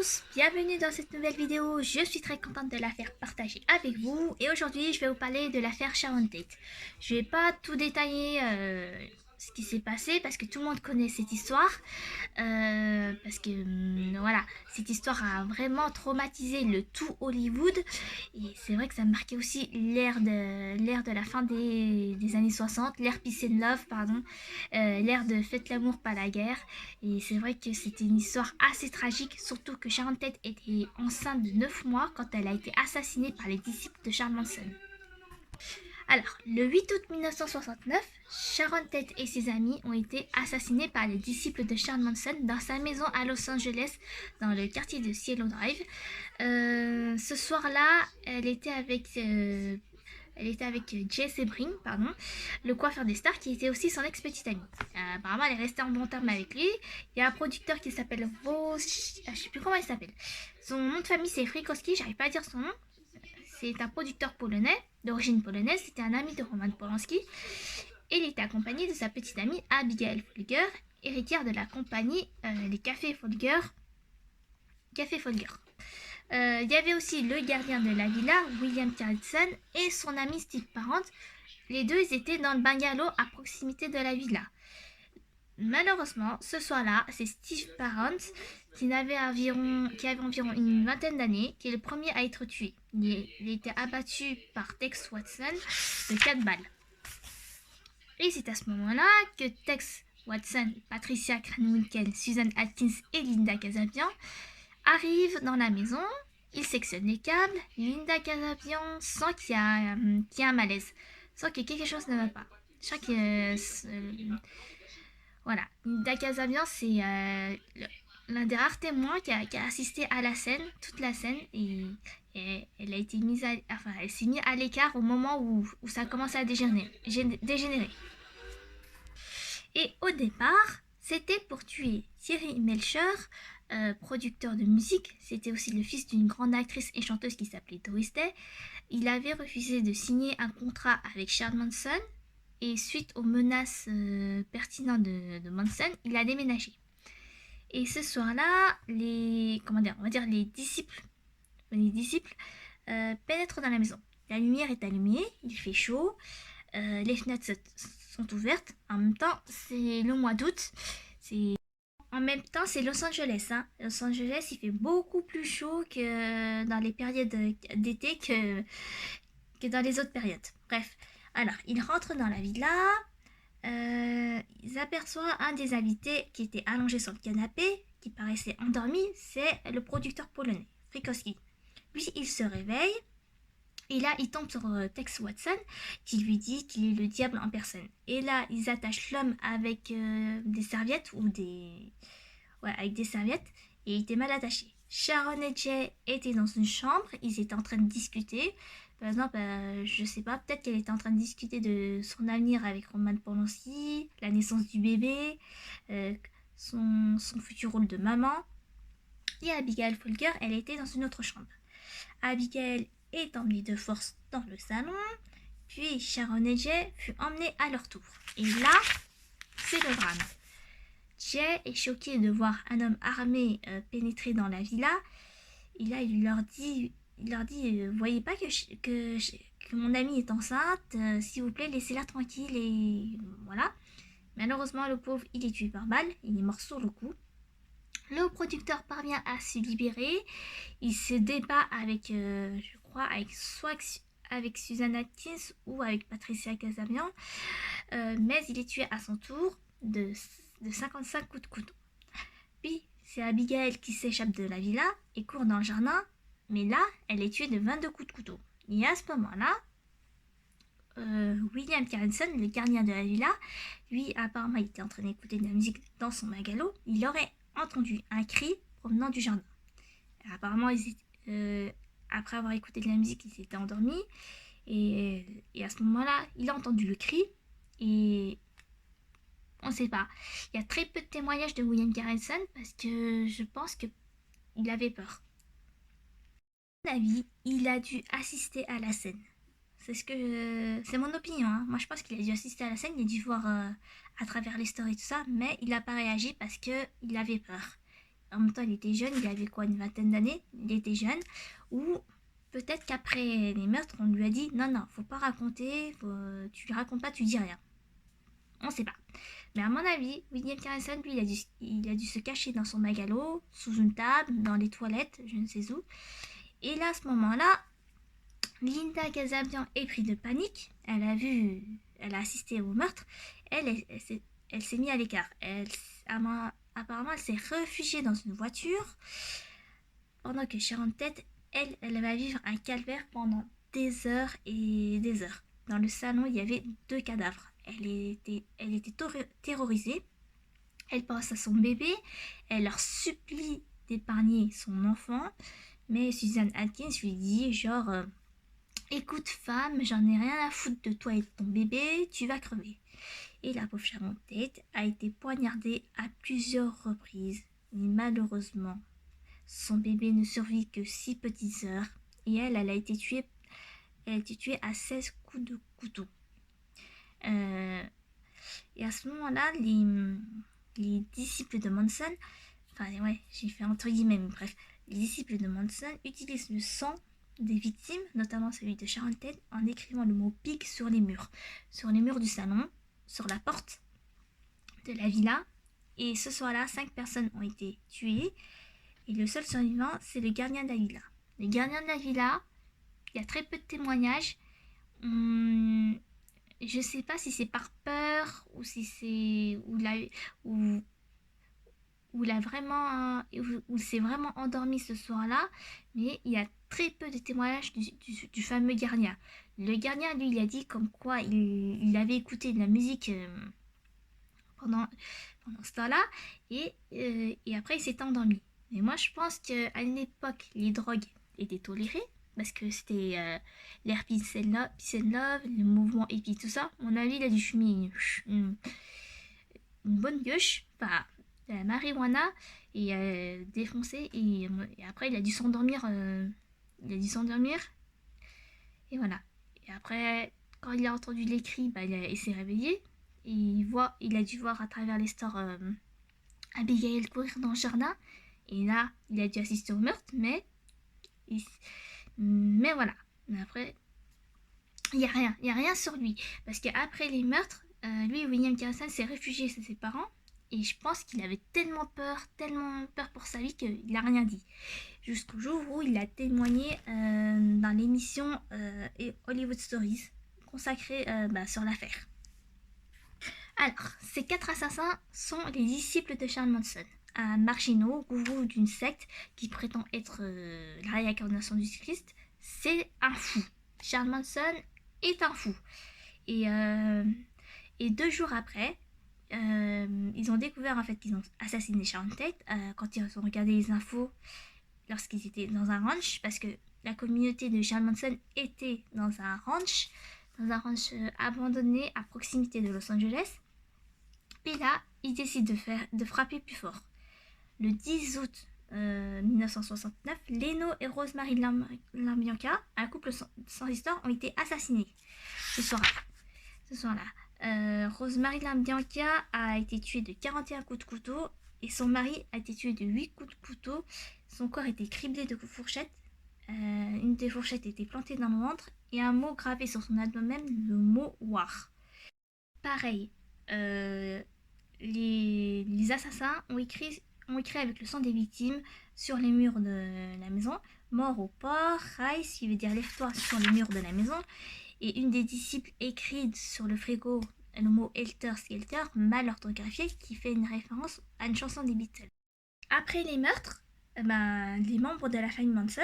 tous, bienvenue dans cette nouvelle vidéo. Je suis très contente de la faire partager avec vous et aujourd'hui je vais vous parler de l'affaire Sharon Tate. Je vais pas tout détailler ce qui s'est passé parce que tout le monde connaît cette histoire. Parce que voilà, cette histoire a vraiment traumatisé le tout Hollywood et c'est vrai que ça marquait aussi l'ère de la fin des années 60, l'ère Peace and Love, pardon, l'ère de Faites l'amour pas la guerre. Et c'est vrai que c'était une histoire assez tragique, surtout que Sharon Tate était enceinte de 9 mois quand elle a été assassinée par les disciples de Charles Manson. Alors, le 8 août 1969, Sharon Tate et ses amis ont été assassinés par les disciples de Charles Manson dans sa maison à Los Angeles, dans le quartier de Cielo Drive. Ce soir-là, elle était avec Jay Sebring, pardon, le coiffeur des stars, qui était aussi son ex-petite amie. Apparemment, elle est restée en bon terme avec lui. Il y a un producteur qui s'appelle je sais plus comment il s'appelle. Son nom de famille, c'est Frykowski, j'arrive pas à dire son nom. C'est un producteur polonais, d'origine polonaise. C'était un ami de Roman Polanski. Et il était accompagné de sa petite amie Abigail Folger, héritière de la compagnie les Cafés Folger. Il y avait aussi le gardien de la villa, William Carlson, et son ami Steve Parent. Les deux, ils étaient dans le bungalow à proximité de la villa. Malheureusement, ce soir-là, c'est Steve Parent qui avait environ une vingtaine d'années, qui est le premier à être tué. Il était abattu par Tex Watson de 4 balles. Et c'est à ce moment-là que Tex Watson, Patricia Cranwinkel, Susan Atkins et Linda Kasabian arrivent dans la maison. Ils sectionnent les câbles. Linda Kasabian sent qu'il y a un malaise, sent que quelque chose ne va pas. Je crois que voilà, Linda Kasabian, c'est l'un des rares témoins qui a assisté à la scène, toute la scène, et elle a été elle s'est mise à l'écart au moment où ça a commencé à dégénérer. Et au départ, c'était pour tuer Thierry Melcher, producteur de musique. C'était aussi le fils d'une grande actrice et chanteuse qui s'appelait Doris Day. Il avait refusé de signer un contrat avec Charles Manson. Et suite aux menaces pertinentes de Manson, il a déménagé. Et ce soir-là, les disciples pénètrent dans la maison. La lumière est allumée, il fait chaud, les fenêtres sont ouvertes. En même temps, c'est le mois d'août. C'est Los Angeles. Los Angeles, il fait beaucoup plus chaud que dans les périodes d'été que dans les autres périodes. Bref, alors, ils rentrent dans la villa. Ils aperçoivent un des invités qui était allongé sur le canapé, qui paraissait endormi. C'est le producteur polonais, Frykowski. Lui, il se réveille. Et là, il tombe sur Tex Watson, qui lui dit qu'il est le diable en personne. Et là, ils attachent l'homme avec des serviettes avec des serviettes. Et il était mal attaché. Sharon et Jay étaient dans une chambre. Ils étaient en train de discuter. Par exemple, je sais pas, peut-être qu'elle était en train de discuter de son avenir avec Roman Polanski, la naissance du bébé, son futur rôle de maman. Et Abigail Folger, elle était dans une autre chambre. Abigail est emmenée de force dans le salon, puis Sharon et Jay furent emmenés à leur tour. Et là, c'est le drame. Jay est choqué de voir un homme armé pénétrer dans la villa. Et là, il leur dit, voyez pas que mon amie est enceinte, s'il vous plaît, laissez-la tranquille. Et voilà. Malheureusement, le pauvre, il est tué par balle, il est mort sur le coup. Le producteur parvient à se libérer. Il se débat avec, je crois, soit avec Susan Atkins ou avec Patricia Kasabian. Mais il est tué à son tour de 55 coups de couteau. Puis, c'est Abigail qui s'échappe de la villa et court dans le jardin. Mais là, elle est tuée de 22 coups de couteau. Et à ce moment-là, William Carlson, le gardien de la villa, lui, apparemment, il était en train d'écouter de la musique dans son bungalow. Il aurait entendu un cri provenant du jardin. Apparemment, après avoir écouté de la musique, ils s'étaient endormis. Et à ce moment-là, il a entendu le cri. Et on ne sait pas. Il y a très peu de témoignages de William Carlson parce que je pense qu'il avait peur. À mon avis, il a dû assister à la scène. C'est mon opinion. Moi, je pense qu'il a dû assister à la scène, il a dû voir à travers les stories et tout ça, mais il n'a pas réagi parce qu'il avait peur. en même temps il était jeune, il avait quoi, une vingtaine d'années, il était jeune, ou peut-être qu'après les meurtres, on lui a dit non, non, faut pas raconter, tu lui racontes pas, tu dis rien. On sait pas. Mais à mon avis, William Carlson, lui, il a dû se cacher dans son bagalo, sous une table, dans les toilettes, je ne sais où. Et là, à ce moment-là, Linda Casabian est prise de panique. Elle a assisté au meurtre. Elle s'est mise à l'écart. Apparemment, elle s'est réfugiée dans une voiture. Pendant que Sharon Tate, elle va vivre un calvaire pendant des heures et des heures. Dans le salon, il y avait 2 cadavres. Elle était terrorisée. Elle pense à son bébé. Elle leur supplie d'épargner son enfant. Mais Suzanne Atkins lui dit genre écoute femme, j'en ai rien à foutre de toi et de ton bébé, tu vas crever. Et la pauvre Sharon Tate a été poignardée à plusieurs reprises. Mais malheureusement, son bébé ne survit que 6 petites heures. Et elle a été tuée à 16 coups de couteau. Et à ce moment-là, les disciples de Manson, enfin ouais, j'ai fait entre guillemets, mais bref, les disciples de Manson utilisent le sang des victimes, notamment celui de Sharon Tate, en écrivant le mot pig sur les murs du salon, sur la porte de la villa. Et ce soir-là, 5 personnes ont été tuées. Et le seul survivant, c'est le gardien de la villa. Le gardien de la villa, il y a très peu de témoignages. Je sais pas si c'est par peur ou si c'est où s'est vraiment endormi ce soir-là, mais il y a très peu de témoignages du fameux gardien. Le gardien, lui, il a dit comme quoi il avait écouté de la musique pendant ce temps-là et après il s'est endormi. Mais moi, je pense qu'à une époque, les drogues étaient tolérées parce que c'était l'ère Peace and Love, le mouvement hippie, tout ça. À mon avis, il a dû fumer une bonne gueuche, enfin, de la marijuana et défoncer et après il a dû s'endormir. Et voilà. Et après, quand il a entendu les cris, bah, il s'est réveillé et il a dû voir à travers les stores Abigail courir dans le jardin. Et là, il a dû assister au meurtre, mais voilà. Mais après, il n'y a rien sur lui. Parce qu'après les meurtres, lui, William Carlson, s'est réfugié chez ses parents. Et je pense qu'il avait tellement peur pour sa vie qu'il n'a rien dit. Jusqu'au jour où il a témoigné dans l'émission Hollywood Stories, consacrée sur l'affaire. Alors, ces 4 assassins sont les disciples de Charles Manson, un marginaux, gourou d'une secte qui prétend être la réincarnation du Christ. C'est un fou. Charles Manson est un fou. Et 2 jours après, ils ont découvert en fait qu'ils ont assassiné Sharon Tate quand ils ont regardé les infos lorsqu'ils étaient dans un ranch, parce que la communauté de Charles Manson était dans un ranch abandonné à proximité de Los Angeles. Et là, ils décident de frapper plus fort. Le 10 août 1969, Leno et Rosemary Lambianca, un couple sans histoire, ont été assassinés ce soir-là. Rosemary Lambianca a été tuée de 41 coups de couteau et son mari a été tué de 8 coups de couteau. Son corps était criblé de fourchettes. Une des fourchettes était plantée dans le ventre et un mot gravé sur son abdomen, le mot War. Pareil, les assassins ont écrit avec le sang des victimes sur les murs de la maison. Mort au port, Rice, qui veut dire lève-toi, sur les murs de la maison. Et une des disciples écrit sur le frigo le mot Helter Skelter, mal orthographié, qui fait une référence à une chanson des Beatles. Après les meurtres, les membres de la famille Manson,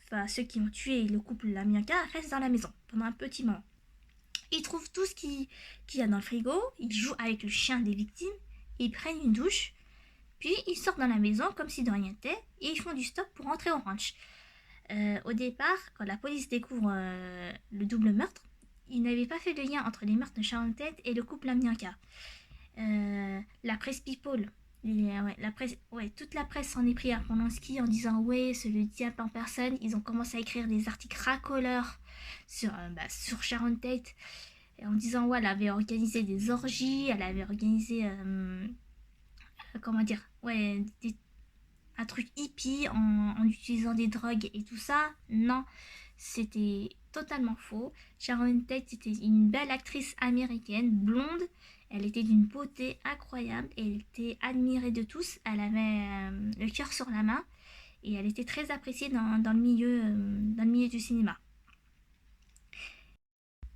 enfin ceux qui ont tué le couple Lambianca, restent dans la maison pendant un petit moment. Ils trouvent tout ce qu'il y a dans le frigo, ils jouent avec le chien des victimes, ils prennent une douche, puis ils sortent dans la maison comme si de rien n'était et ils font du stop pour rentrer au ranch. Au départ, quand la police découvre le double meurtre, ils n'avaient pas fait le lien entre les meurtres de Sharon Tate et le couple Lambianca. La presse People, toute la presse s'en est pris à Polanski en disant ouais, c'est le diable en personne. Ils ont commencé à écrire des articles racoleurs sur Sharon Tate en disant ouais, elle avait organisé des orgies, elle avait organisé un truc hippie en utilisant des drogues et tout ça. Non, c'était totalement faux. Sharon Tate était une belle actrice américaine, blonde. Elle était d'une beauté incroyable et elle était admirée de tous. Elle avait le cœur sur la main et elle était très appréciée dans le milieu du cinéma.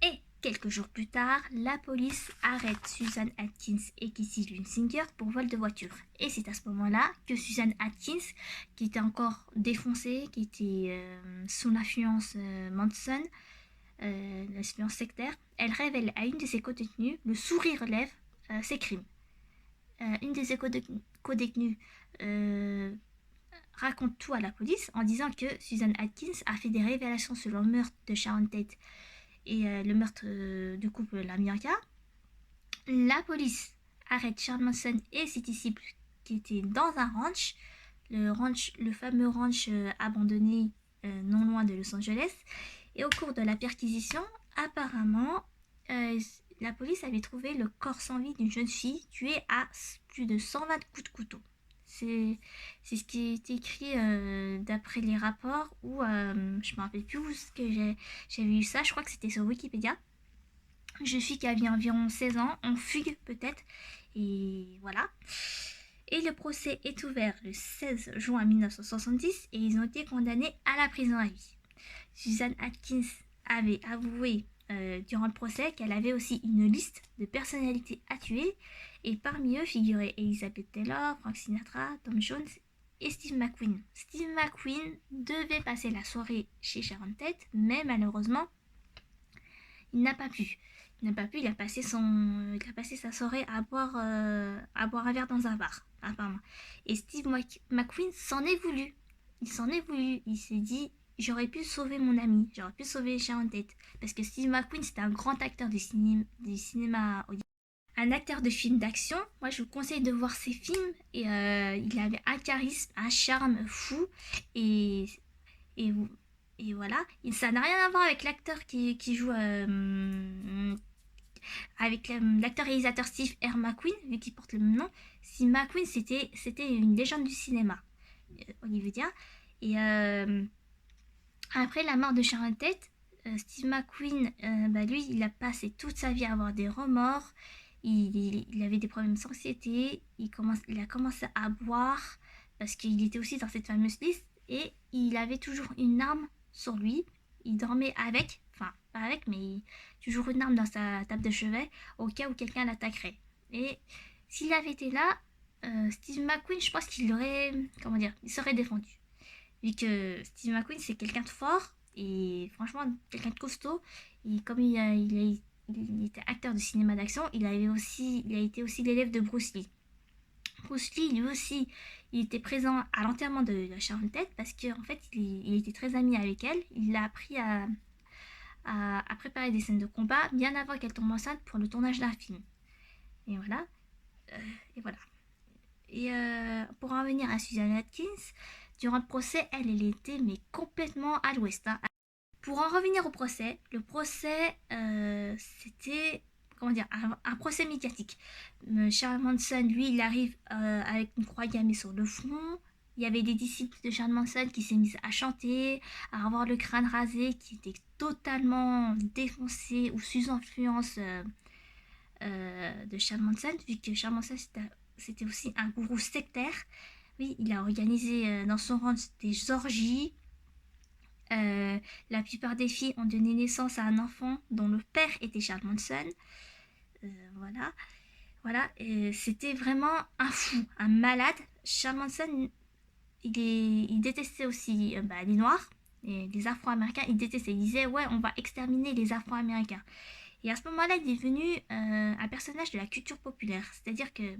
Et quelques jours plus tard, la police arrête Susan Atkins et Kissy Lunsinger pour vol de voiture. Et c'est à ce moment-là que Susan Atkins, qui était encore défoncée, qui était sous l'influence Manson, l'influence sectaire, elle révèle à une de ses co-détenues le sourire lève ses crimes. Une de ses co-détenues raconte tout à la police en disant que Susan Atkins a fait des révélations sur le meurtre de Sharon Tate et le meurtre du couple Lamianka. La police arrête Charles Manson et ses disciples qui étaient dans un ranch, le fameux ranch abandonné non loin de Los Angeles. Et au cours de la perquisition, apparemment, la police avait trouvé le corps sans vie d'une jeune fille tuée à plus de 120 coups de couteau. C'est ce qui est écrit d'après les rapports ou je ne me rappelle plus où j'avais vu ça, je crois que c'était sur Wikipédia. Une jeune fille qui avait environ 16 ans, en fugue peut-être, et voilà. Et le procès est ouvert le 16 juin 1970 et ils ont été condamnés à la prison à vie. Susan Atkins avait avoué durant le procès qu'elle avait aussi une liste de personnalités à tuer et parmi eux figuraient Elizabeth Taylor, Frank Sinatra, Tom Jones et Steve McQueen. Steve McQueen devait passer la soirée chez Sharon Tate, mais malheureusement, il n'a pas pu. Il a passé sa soirée à boire un verre dans un bar, apparemment. Et Steve McQueen s'en est voulu. Il s'est dit, j'aurais pu sauver mon ami, j'aurais pu sauver Sharon Tate. Parce que Steve McQueen, c'était un grand acteur du cinéma hollywoodien. Un acteur de films d'action. Moi, je vous conseille de voir ses films. Et il avait un charisme, un charme fou. Et voilà. Et ça n'a rien à voir avec l'acteur qui joue avec l'acteur réalisateur Steve R. McQueen, vu qu'il porte le même nom. Steve McQueen, c'était une légende du cinéma hollywoodien. Et après la mort de Sharon Tate, Steve McQueen, lui, il a passé toute sa vie à avoir des remords. Il avait des problèmes d'anxiété. Il a commencé à boire parce qu'il était aussi dans cette fameuse liste. Et il avait toujours une arme sur lui. Il dormait avec, enfin pas avec, mais toujours une arme dans sa table de chevet au cas où quelqu'un l'attaquerait. Et s'il avait été là, Steve McQueen, je pense qu'il aurait, il serait défendu. Vu que Steve McQueen, c'est quelqu'un de fort et franchement quelqu'un de costaud. Et comme il était acteur de cinéma d'action, il a été aussi l'élève de Bruce Lee. Bruce Lee, lui aussi, il était présent à l'enterrement de Sharon Tate parce qu'en fait, il était très ami avec elle. Il l'a appris à préparer des scènes de combat bien avant qu'elle tombe enceinte pour le tournage d'un film. Et voilà. Et pour en revenir à Susan Atkins, durant le procès, elle était mais complètement à l'ouest. Hein. Pour en revenir au procès, le procès, c'était un procès médiatique. Charles Manson, lui, il arrive avec une croix gammée sur le front. Il y avait des disciples de Charles Manson qui s'est mis à chanter, à avoir le crâne rasé, qui était totalement défoncé ou sous influence de Charles Manson, vu que Charles Manson c'était aussi un gourou sectaire. Oui, il a organisé dans son ranch des orgies. La plupart des filles ont donné naissance à un enfant dont le père était Charles Manson. Voilà. C'était vraiment un fou, un malade. Charles Manson, il détestait aussi les Noirs et les Afro-Américains. Il détestait. Il disait, ouais, on va exterminer les Afro-Américains. Et à ce moment-là, il est devenu un personnage de la culture populaire. C'est-à-dire que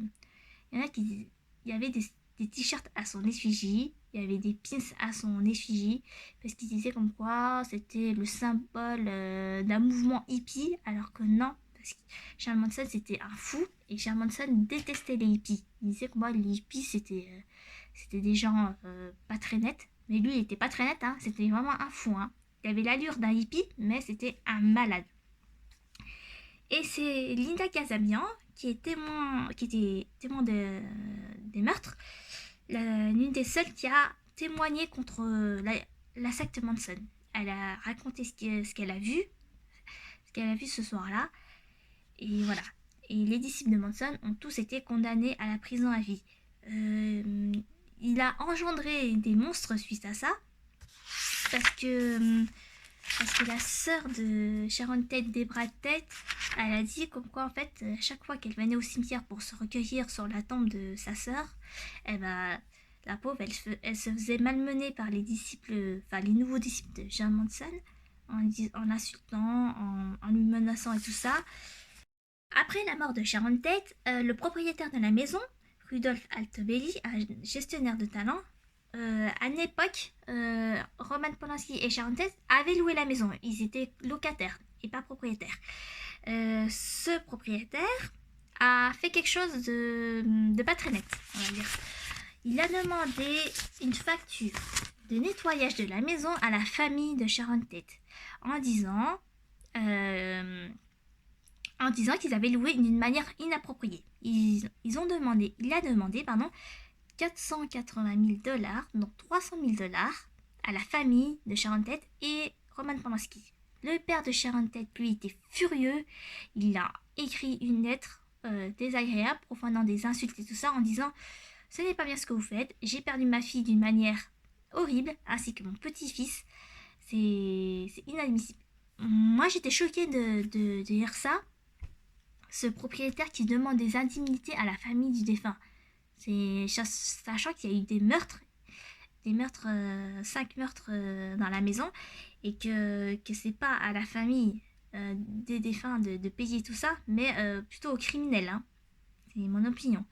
il y avait des t-shirts à son effigie, il y avait des pins à son effigie, parce qu'il disait comme quoi c'était le symbole d'un mouvement hippie, alors que non, parce que Charles Manson c'était un fou, et Charles Manson détestait les hippies. Il disait que moi, les hippies c'était des gens pas très nets, mais lui il était pas très net, hein, c'était vraiment un fou. Hein. Il avait l'allure d'un hippie, mais c'était un malade. Et c'est Linda Kasabian qui était témoin des meurtres. l'une des seules qui a témoigné contre la secte Manson. Elle a raconté ce qu'elle a vu, ce soir-là. Et voilà. Et les disciples de Manson ont tous été condamnés à la prison à vie. Il a engendré des monstres suite à ça, parce que la sœur de Sharon Tate, Debra Tate, elle a dit comme quoi en fait chaque fois qu'elle venait au cimetière pour se recueillir sur la tombe de sa sœur, la pauvre elle se faisait malmener par les disciples, enfin les nouveaux disciples de Charles Manson, en l'insultant, en lui menaçant et tout ça. Après la mort de Sharon Tate, le propriétaire de la maison, Rudolf Altobelli, un gestionnaire de talent, à une époque, Roman Polanski et Sharon Tate avaient loué la maison. Ils étaient locataires et pas propriétaires. Ce propriétaire a fait quelque chose de pas très net, on va dire. Il a demandé une facture de nettoyage de la maison à la famille de Sharon Tate en disant qu'ils avaient loué d'une manière inappropriée. Il a demandé, 480 000 $, donc 300 000 $ à la famille de Sharon Tate et Roman Polanski. Le père de Sharon Tate, lui, était furieux. Il a écrit une lettre désagréable, profanant des insultes et tout ça, en disant « Ce n'est pas bien ce que vous faites, j'ai perdu ma fille d'une manière horrible, ainsi que mon petit-fils. C'est inadmissible. » Moi, j'étais choquée de lire ça. Ce propriétaire qui demande des indemnités à la famille du défunt. Sachant qu'il y a eu des meurtres, 5 meurtres dans la maison, et que c'est pas à la famille des défunts de payer tout ça, mais plutôt aux criminels. Hein. C'est mon opinion.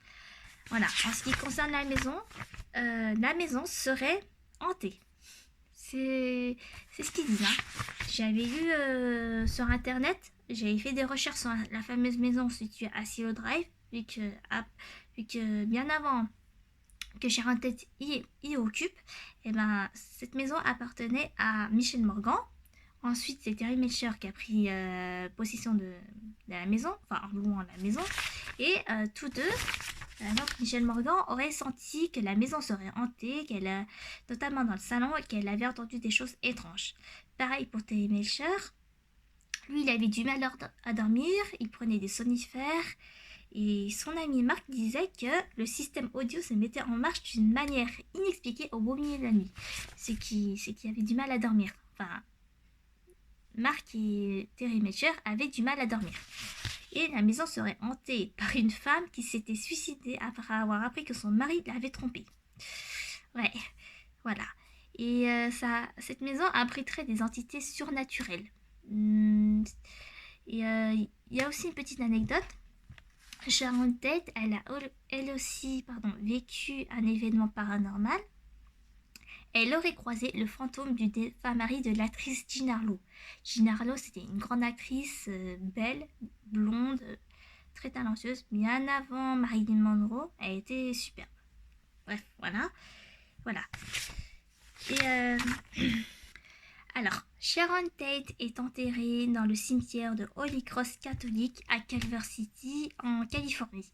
Voilà. En ce qui concerne la maison serait hantée. C'est ce qu'ils disent. Hein. J'avais lu sur internet, j'avais fait des recherches sur la fameuse maison située à Silo Drive, vu que bien avant que Sharon Tate y occupe, et cette maison appartenait à Michel Morgan. Ensuite, c'est Terry Melcher qui a pris possession de la maison, enfin en louant la maison, et tous deux. Donc Michel Morgan aurait senti que la maison serait hantée, notamment dans le salon, et qu'elle avait entendu des choses étranges. Pareil pour Terry Melcher. Lui, il avait du mal à dormir, il prenait des somnifères, et son ami Marc disait que le système audio se mettait en marche d'une manière inexpliquée au beau milieu de la nuit. C'est qu'il avait du mal à dormir. Enfin, Marc et Terry Melcher avaient du mal à dormir. Et la maison serait hantée par une femme qui s'était suicidée après avoir appris que son mari l'avait trompée. Ouais, voilà. Et cette maison abriterait des entités surnaturelles. Et il y a aussi une petite anecdote. Sharon Tate, elle a elle aussi vécu un événement paranormal. Elle aurait croisé le fantôme du défunt mari de l'actrice Jean Harlow. Jean Harlow, c'était une grande actrice, belle, blonde, très talentueuse. Bien avant Marilyn Monroe, elle était superbe. Bref, voilà. Et alors, Sharon Tate est enterrée dans le cimetière de Holy Cross catholique à Culver City, en Californie.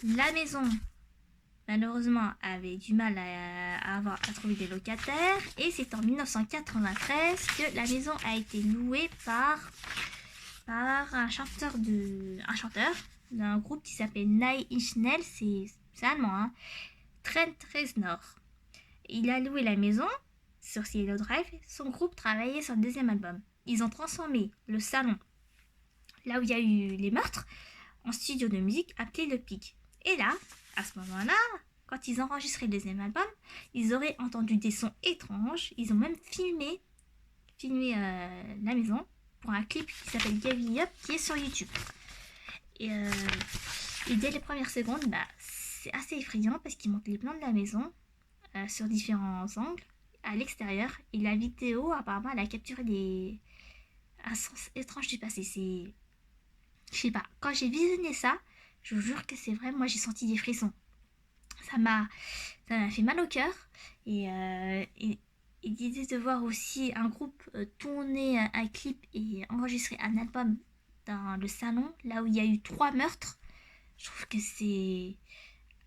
La maison, malheureusement, avait du mal à trouver des locataires, et c'est en 1993 que la maison a été louée par un chanteur d'un groupe qui s'appelle Nine Inch Nails, c'est allemand, hein, Trent Reznor. Il a loué la maison sur Cielo Drive. Son groupe travaillait sur le deuxième album. Ils ont transformé le salon, là où il y a eu les meurtres, en studio de musique appelé Le Pic. Et là, à ce moment-là, quand ils enregistraient le deuxième album, ils auraient entendu des sons étranges. Ils ont même filmé la maison pour un clip qui s'appelle Give Me Up, qui est sur YouTube. Et dès les premières secondes, c'est assez effrayant parce qu'ils montrent les plans de la maison sur différents angles à l'extérieur, et la vidéo apparemment elle a capturé un sens étrange du passé. Je sais pas, quand j'ai visionné ça, je vous jure que c'est vrai, moi j'ai senti des frissons. Ça m'a fait mal au cœur, et l'idée de voir aussi un groupe tourner un clip et enregistrer un album dans le salon là où il y a eu 3 meurtres, je trouve que c'est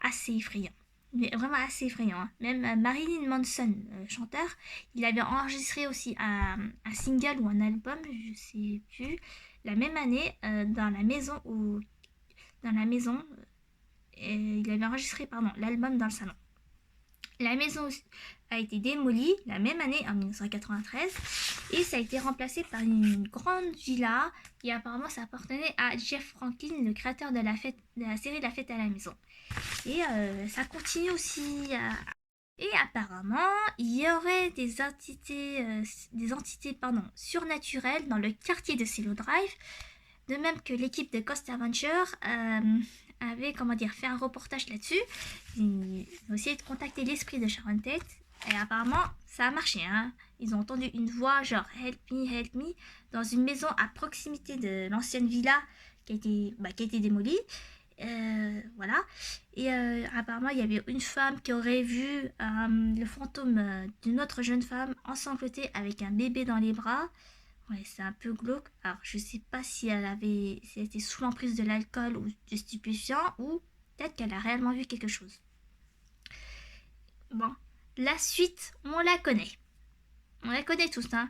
assez effrayant. mais vraiment assez effrayant, hein. Même Marilyn Manson, chanteur, il avait enregistré aussi un single ou un album, je sais plus, la même année dans la maison, il avait enregistré pardon l'album dans le salon. La maison a été démolie la même année, en 1993, et ça a été remplacé par une grande villa, et apparemment ça appartenait à Jeff Franklin, le créateur de la série La Fête à la maison. Et ça continue aussi à... Et apparemment, il y aurait des entités pardon, surnaturelles dans le quartier de Cielo Drive, de même que l'équipe de Ghost Adventure avait fait un reportage là-dessus. Ils ont essayé de contacter l'esprit de Sharon Tate et apparemment ça a marché, hein. Ils ont entendu une voix genre help me dans une maison à proximité de l'ancienne villa qui a été démolie. Voilà. Et apparemment, il y avait une femme qui aurait vu le fantôme d'une autre jeune femme ensanglantée avec un bébé dans les bras. Ouais, c'est un peu glauque. Alors, je sais pas si elle était sous l'emprise de l'alcool ou de stupéfiants, ou peut-être qu'elle a réellement vu quelque chose. Bon, la suite, on la connaît. On la connaît tous, hein.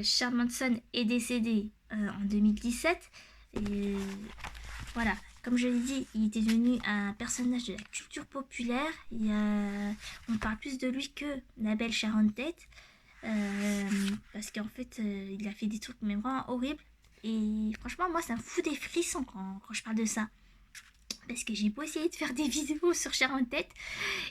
Charles Manson est décédé en 2017. Et voilà, comme je l'ai dit, il était devenu un personnage de la culture populaire. On parle plus de lui que la belle Sharon Tate. Parce qu'en fait, il a fait des trucs mais vraiment horribles. Et franchement, moi, ça me fout des frissons quand je parle de ça. Parce que j'ai beau essayer de faire des vidéos sur Sharon Tate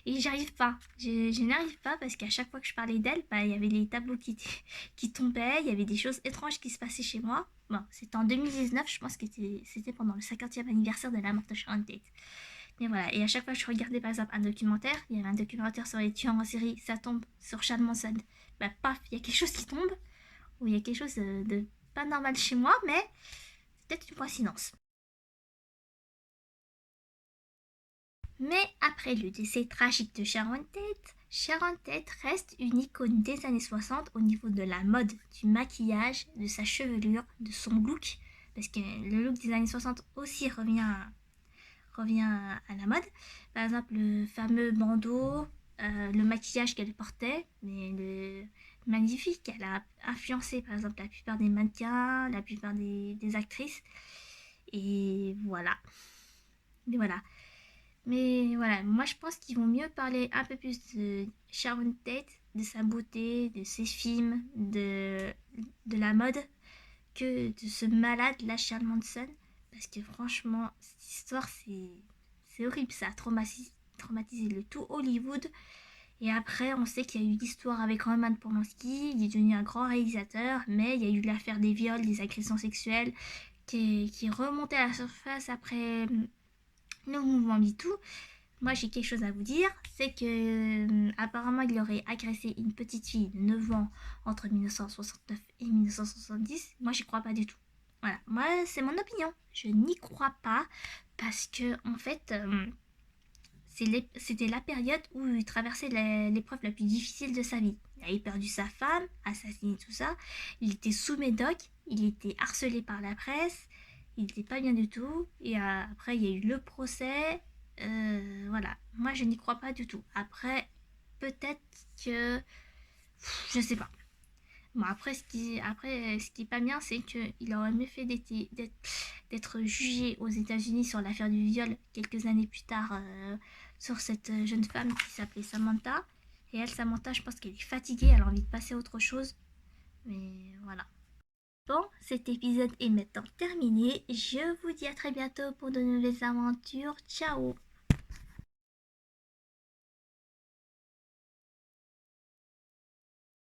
et j'arrive pas. Je n'arrive pas parce qu'à chaque fois que je parlais d'elle, bah, il y avait les tableaux qui tombaient, il y avait des choses étranges qui se passaient chez moi. Bon, c'était en 2019, je pense que c'était pendant le 50e anniversaire de la mort de Sharon Tate. Mais voilà, et à chaque fois que je regardais par exemple un documentaire, il y avait un documentaire sur les tueurs en série, ça tombe sur Charles Manson. Bah paf, il y a quelque chose qui tombe, ou il y a quelque chose de pas normal chez moi, mais c'est peut-être une coïncidence. Mais après le décès tragique de Sharon Tate reste une icône des années 60 au niveau de la mode, du maquillage, de sa chevelure, de son look, parce que le look des années 60 aussi revient à la mode. Par exemple, le fameux bandeau, le maquillage qu'elle portait, mais magnifique. Elle a influencé par exemple la plupart des mannequins, la plupart des actrices. Et voilà. Et voilà. Mais voilà, moi je pense qu'ils vont mieux parler un peu plus de Sharon Tate, de sa beauté, de ses films, de la mode, que de ce malade là, Charles Manson. Parce que franchement, cette histoire, c'est horrible. Ça a traumatisé le tout Hollywood. Et après, on sait qu'il y a eu l'histoire avec Roman Polanski. Il est devenu un grand réalisateur. Mais il y a eu l'affaire des viols, des agressions sexuelles qui est remontée à la surface après le mouvement MeToo. Moi, j'ai quelque chose à vous dire, c'est que apparemment, il aurait agressé une petite fille de 9 ans entre 1969 et 1970. Moi, j'y crois pas du tout. Voilà, moi, c'est mon opinion. Je n'y crois pas parce que, en fait, c'était la période où il traversait l'épreuve la plus difficile de sa vie. Il avait perdu sa femme, assassiné, tout ça. Il était sous médoc, il était harcelé par la presse, il n'était pas bien du tout. Et après, il y a eu le procès. Voilà, moi je n'y crois pas du tout. Après, peut-être que... Je sais pas. Bon, ce qui est pas bien, c'est qu'il aurait mieux fait d'être jugé aux États-Unis sur l'affaire du viol quelques années plus tard sur cette jeune femme qui s'appelait Samantha. Et elle, Samantha, je pense qu'elle est fatiguée, elle a envie de passer à autre chose. Mais voilà. Bon, cet épisode est maintenant terminé. Je vous dis à très bientôt pour de nouvelles aventures. Ciao!